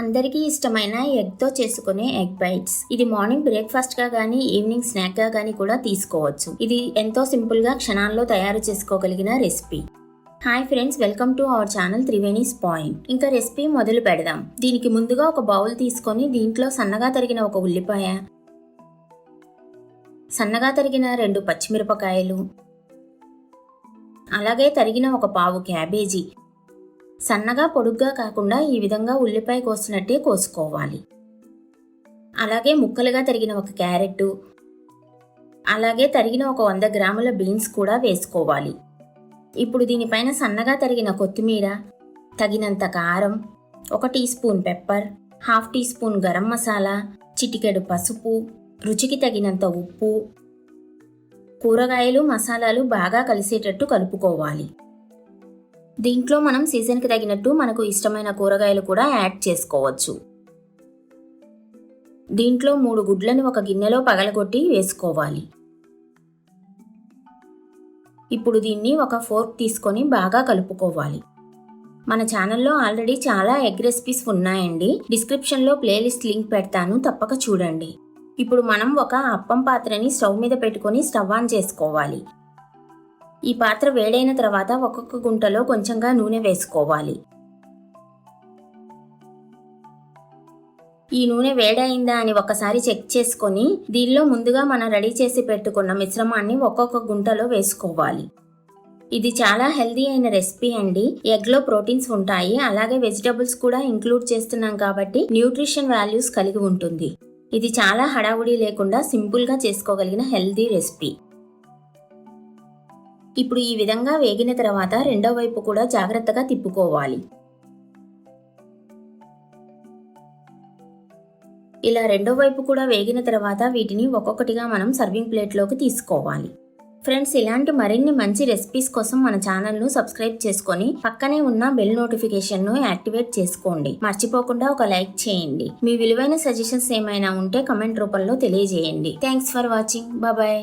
అందరికీ ఇష్టమైన ఎగ్తో చేసుకునే ఎగ్ బైట్స్. ఇది మార్నింగ్ బ్రేక్ఫాస్ట్ గా గానీ ఈవినింగ్ స్నాక్ గా గానీ కూడా తీసుకోవచ్చు. ఇది ఎంతో సింపుల్ గా క్షణాల్లో తయారు చేసుకోగలిగిన recipe. Hi friends, welcome to our channel Triveni's point. ఇంకా రెసిపీ మొదలు పెడదాం. దీనికి ముందుగా ఒక బౌల్ తీసుకొని దీంట్లో సన్నగా తరిగిన ఒక ఉల్లిపాయ, సన్నగా తరిగిన 2 పచ్చిమిరపకాయలు, అలాగే తరిగిన ఒక పావు క్యాబేజీ, సన్నగా పొడుగ్గా కాకుండా ఈ విధంగా ఉల్లిపాయ కోసినట్టే కోసుకోవాలి. అలాగే ముక్కలుగా తరిగిన ఒక క్యారెట్, అలాగే తరిగిన ఒక 100 గ్రాముల బీన్స్ కూడా వేసుకోవాలి. ఇప్పుడు దీనిపైన సన్నగా తరిగిన కొత్తిమీర, తగినంత కారం, 1 teaspoon pepper, 1/2 teaspoon garam masala, చిటికెడు పసుపు, రుచికి తగినంత ఉప్పు, కూరగాయలు మసాలాలు బాగా కలిసేటట్టు కలుపుకోవాలి. దీంట్లో మనం సీజన్కి తగినట్టు మనకు ఇష్టమైన కూరగాయలు కూడా యాడ్ చేసుకోవచ్చు. దీంట్లో 3 గుడ్లను ఒక గిన్నెలో పగలగొట్టి వేసుకోవాలి. ఇప్పుడు దీన్ని ఒక ఫోర్క్ తీసుకొని బాగా కలుపుకోవాలి. మన ఛానల్లో ఆల్రెడీ చాలా ఎగ్ రెసిపీస్ ఉన్నాయండి. డిస్క్రిప్షన్లో ప్లేలిస్ట్ లింక్ పెడతాను, తప్పక చూడండి. ఇప్పుడు మనం ఒక అప్పం పాత్రని స్టవ్ మీద పెట్టుకొని స్టవ్ ఆన్ చేసుకోవాలి. ఈ పాత్ర వేడైన తర్వాత ఒక్కొక్క గుంటలో కొంచెంగా నూనె వేసుకోవాలి. ఈ నూనె వేడైందా అని ఒకసారి చెక్ చేసుకొని దీనిలో ముందుగా మనం రెడీ చేసి పెట్టుకున్న మిశ్రమాన్ని ఒక్కొక్క గుంటలో వేసుకోవాలి. ఇది చాలా హెల్దీ అయిన రెసిపీ అండి. ఎగ్లో ప్రోటీన్స్ ఉంటాయి, అలాగే వెజిటబుల్స్ కూడా ఇంక్లూడ్ చేస్తున్నాం కాబట్టి న్యూట్రిషన్ వాల్యూస్ కలిగి ఉంటుంది. ఇది చాలా హడావుడి లేకుండా సింపుల్గా చేసుకోగలిగిన హెల్దీ రెసిపీ. ఇప్పుడు ఈ విధంగా వేగిన తర్వాత రెండో వైపు కూడా జాగ్రత్తగా తిప్పుకోవాలి. ఇలా రెండో వైపు కూడా వేగిన తర్వాత వీటిని ఒక్కొక్కటిగా మనం సర్వింగ్ ప్లేట్లోకి తీసుకోవాలి. ఫ్రెండ్స్, ఇలాంటి మరిన్ని మంచి రెసిపీస్ కోసం మన ఛానల్ను సబ్స్క్రైబ్ చేసుకొని పక్కనే ఉన్న బెల్ నోటిఫికేషన్ను యాక్టివేట్ చేసుకోండి. మర్చిపోకుండా ఒక లైక్ చేయండి. మీ విలువైన సజెషన్స్ ఏమైనా ఉంటే కమెంట్ రూపంలో తెలియజేయండి. Thanks for watching. బాయ్.